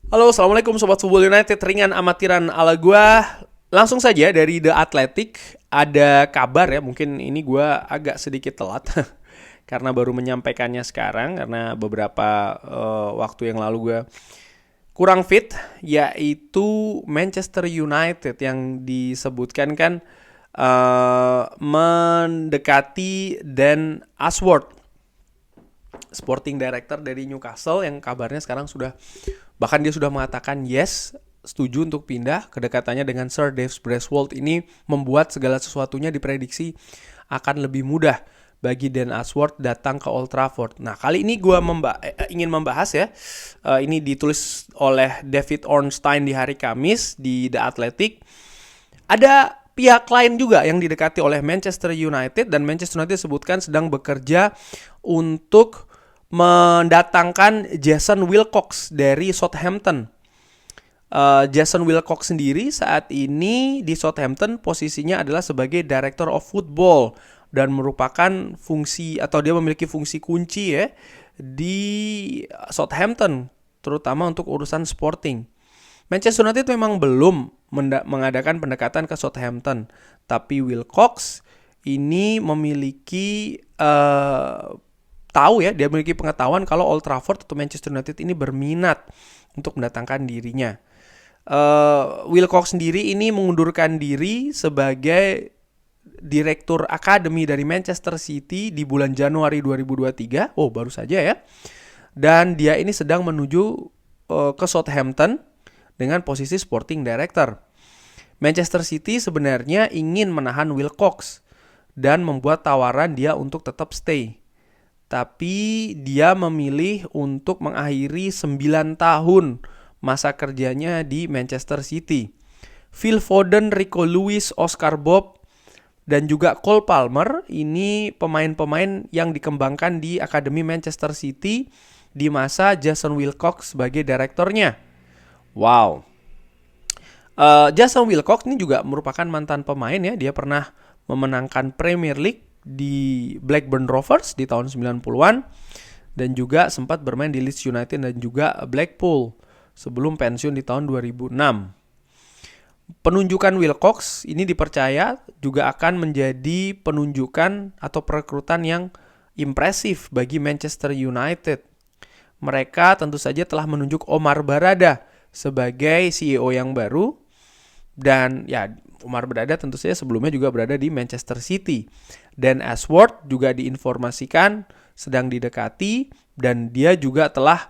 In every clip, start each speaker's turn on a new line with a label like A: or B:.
A: Halo, assalamualaikum Sobat Football United, ringan amatiran ala gua. Langsung saja dari The Athletic, ada kabar ya, mungkin ini gua agak sedikit telat karena baru menyampaikannya sekarang, karena beberapa waktu yang lalu gua kurang fit, yaitu Manchester United yang disebutkan kan mendekati Dan Ashworth, Sporting Director dari Newcastle, yang kabarnya sekarang sudah, bahkan dia sudah mengatakan yes, setuju untuk pindah. Kedekatannya dengan Sir Dave Braithwaite ini membuat segala sesuatunya diprediksi akan lebih mudah bagi Dan Ashworth datang ke Old Trafford. Nah, kali ini gue ingin membahas ya. Ini ditulis oleh David Ornstein di hari Kamis di The Athletic. Ada pihak lain juga yang didekati oleh Manchester United, dan Manchester United disebutkan sedang bekerja untuk mendatangkan Jason Wilcox dari Southampton. Jason Wilcox sendiri saat ini di Southampton posisinya adalah sebagai Director of Football dan merupakan fungsi, atau dia memiliki fungsi kunci ya di Southampton, terutama untuk urusan sporting. Manchester United memang belum mengadakan pendekatan ke Southampton, tapi Wilcox ini memiliki tahu ya, dia memiliki pengetahuan kalau Old Trafford atau Manchester United ini berminat untuk mendatangkan dirinya. Wilcox sendiri ini mengundurkan diri sebagai direktur akademi dari Manchester City di bulan Januari 2023. Oh, baru saja ya. Dan dia ini sedang menuju ke Southampton dengan posisi sporting director. Manchester City sebenarnya ingin menahan Wilcox dan membuat tawaran dia untuk tetap stay. Tapi dia memilih untuk mengakhiri 9 tahun masa kerjanya di Manchester City. Phil Foden, Rico Lewis, Oscar Bob, dan juga Cole Palmer ini pemain-pemain yang dikembangkan di Akademi Manchester City di masa Jason Wilcox sebagai direkturnya. Wow. Jason Wilcox ini juga merupakan mantan pemain ya. Dia pernah memenangkan Premier League di Blackburn Rovers di tahun 90-an dan juga sempat bermain di Leeds United dan juga Blackpool sebelum pensiun di tahun 2006. Penunjukan Wilcox ini dipercaya juga akan menjadi penunjukan atau perekrutan yang impresif bagi Manchester United. Mereka tentu saja telah menunjuk Omar Barada sebagai CEO yang baru, dan ya, Omar Barada tentu saja sebelumnya juga berada di Manchester City. Dan Ashworth juga diinformasikan sedang didekati, dan dia juga telah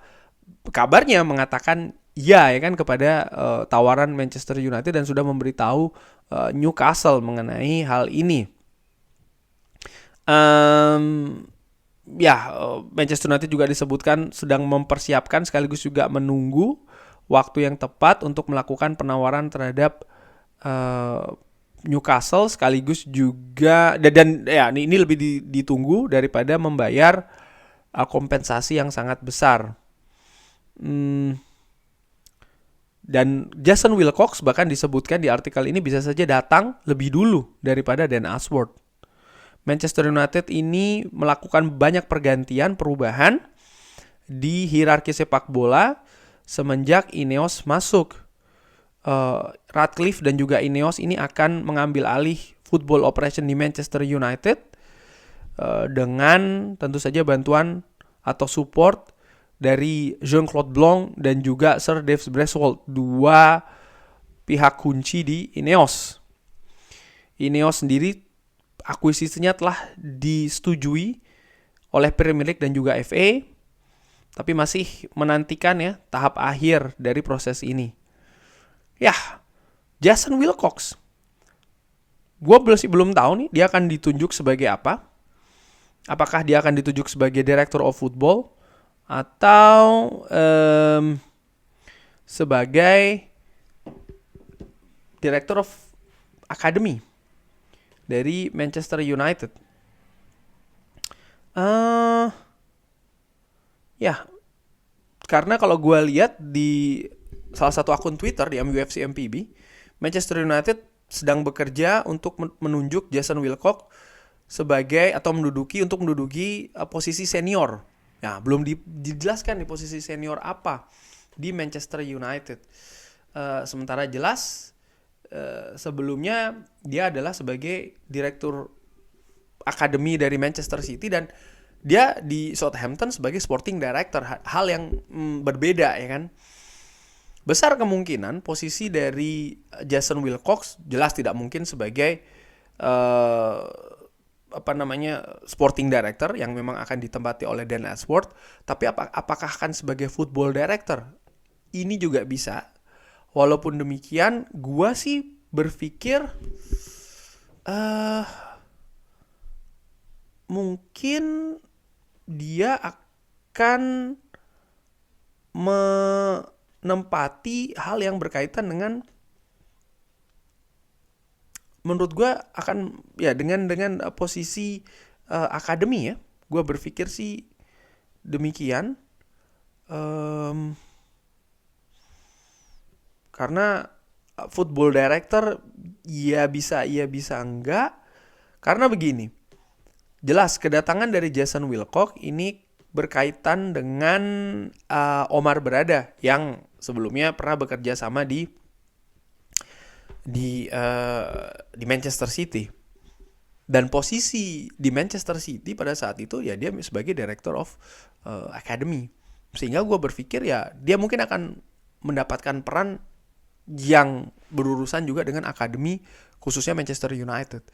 A: kabarnya mengatakan ya kan kepada tawaran Manchester United dan sudah memberitahu Newcastle mengenai hal ini. Manchester United juga disebutkan sedang mempersiapkan sekaligus juga menunggu waktu yang tepat untuk melakukan penawaran terhadap Newcastle, sekaligus juga dan ya ini lebih ditunggu daripada membayar kompensasi yang sangat besar. Dan Jason Wilcox bahkan disebutkan di artikel ini bisa saja datang lebih dulu daripada Dan Ashworth. Manchester United ini melakukan banyak pergantian, perubahan di hierarki sepak bola semenjak Ineos masuk. Ratcliffe dan juga Ineos ini akan mengambil alih football operation di Manchester United dengan tentu saja bantuan atau support dari Jean-Claude Blanc dan juga Sir Dave Braithwaite, dua pihak kunci di Ineos. Ineos sendiri akuisisinya telah disetujui oleh Premier League dan juga FA, tapi masih menantikan ya tahap akhir dari proses ini. Ya, Jason Wilcox, gue belum tahu nih dia akan ditunjuk sebagai apa. Apakah dia akan ditunjuk sebagai Director of Football atau sebagai Director of Academy dari Manchester United. Karena kalau gue lihat di salah satu akun Twitter di MUFC MPB, Manchester United sedang bekerja untuk menunjuk Jason Wilcox sebagai atau menduduki posisi senior. Nah, belum dijelaskan di posisi senior apa. di Manchester United. Sementara jelas sebelumnya dia adalah sebagai direktur akademi dari Manchester City dan dia di Southampton sebagai sporting director, hal yang berbeda ya kan. Besar kemungkinan posisi dari Jason Wilcox jelas tidak mungkin sebagai sporting director yang memang akan ditempati oleh Dan Ashworth, tapi apakah akan sebagai football director? Ini juga bisa. Walaupun demikian, gua sih berpikir mungkin dia akan menempati hal yang berkaitan dengan, menurut gue akan ya dengan posisi akademi ya. Gue berpikir sih demikian. Karena football director ya bisa enggak. Karena begini, jelas kedatangan dari Jason Wilcock ini berkaitan dengan Omar Berada yang sebelumnya pernah bekerja sama di Manchester City. Dan posisi di Manchester City pada saat itu ya dia sebagai Director of Academy. Sehingga gue berpikir ya dia mungkin akan mendapatkan peran yang berurusan juga dengan akademi, khususnya Manchester United.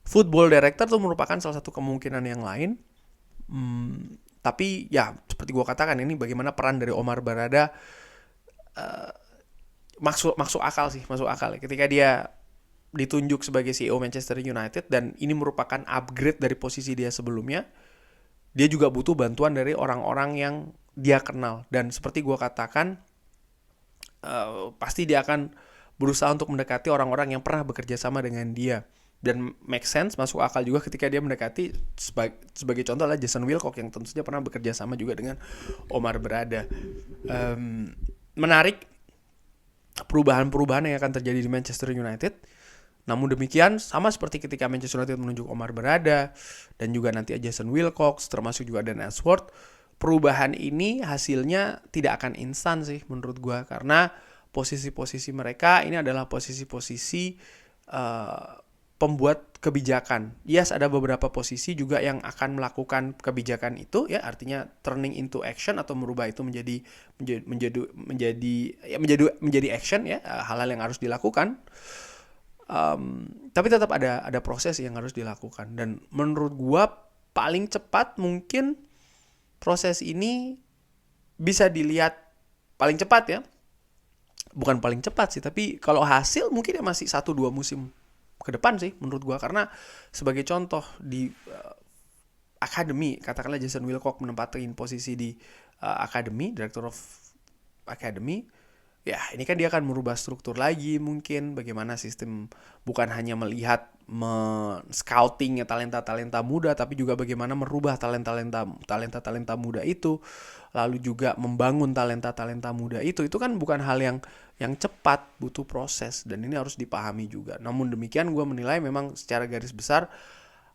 A: Football Director itu merupakan salah satu kemungkinan yang lain. Tapi ya seperti gue katakan, ini bagaimana peran dari Omar Berada masuk akal ya. Ketika dia ditunjuk sebagai CEO Manchester United dan ini merupakan upgrade dari posisi dia sebelumnya, dia juga butuh bantuan dari orang-orang yang dia kenal. Dan seperti gue katakan, pasti dia akan berusaha untuk mendekati orang-orang yang pernah bekerja sama dengan dia. Dan make sense, masuk akal juga ketika dia mendekati, sebagai contoh adalah Jason Wilcock yang tentu saja pernah bekerja sama juga dengan Omar Berada. Menarik perubahan-perubahan yang akan terjadi di Manchester United. Namun demikian, sama seperti ketika Manchester United menunjuk Omar Berada dan juga nanti Jason Wilcock, termasuk juga Dan Ashworth, perubahan ini hasilnya tidak akan instan sih menurut gue, karena posisi-posisi mereka ini adalah posisi-posisi pembuat kebijakan. Yes, ada beberapa posisi juga yang akan melakukan kebijakan itu ya, artinya turning into action atau merubah itu menjadi action ya, hal-hal yang harus dilakukan. Tapi tetap ada proses yang harus dilakukan, dan menurut gue paling cepat mungkin proses ini bisa dilihat paling cepat ya. Bukan paling cepat sih, tapi kalau hasil mungkin ya masih 1-2 musim ke depan sih menurut gua. Karena sebagai contoh di akademi, katakanlah Jason Wilcock menempatin posisi di akademi, Director of Academy. Ya, ini kan dia akan merubah struktur lagi mungkin, bagaimana sistem, bukan hanya melihat scouting talenta-talenta muda, tapi juga bagaimana merubah talenta-talenta muda itu, lalu juga membangun talenta-talenta muda itu kan bukan hal yang cepat, butuh proses, dan ini harus dipahami juga. Namun demikian gue menilai memang secara garis besar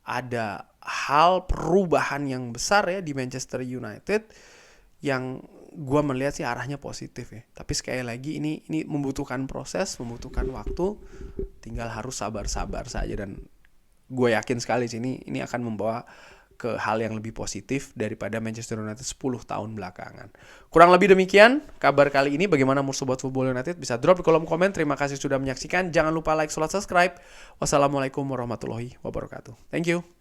A: ada hal perubahan yang besar ya di Manchester United yang gue melihat sih arahnya positif ya. Tapi sekali lagi ini membutuhkan proses, membutuhkan waktu. Tinggal harus sabar-sabar saja, dan gue yakin sekali sih ini akan membawa ke hal yang lebih positif daripada Manchester United 10 tahun belakangan. Kurang lebih demikian kabar kali ini. Bagaimana menurut Sobat Football United? Bisa drop di kolom komen. Terima kasih sudah menyaksikan. Jangan lupa like, subscribe. Wassalamualaikum warahmatullahi wabarakatuh. Thank you.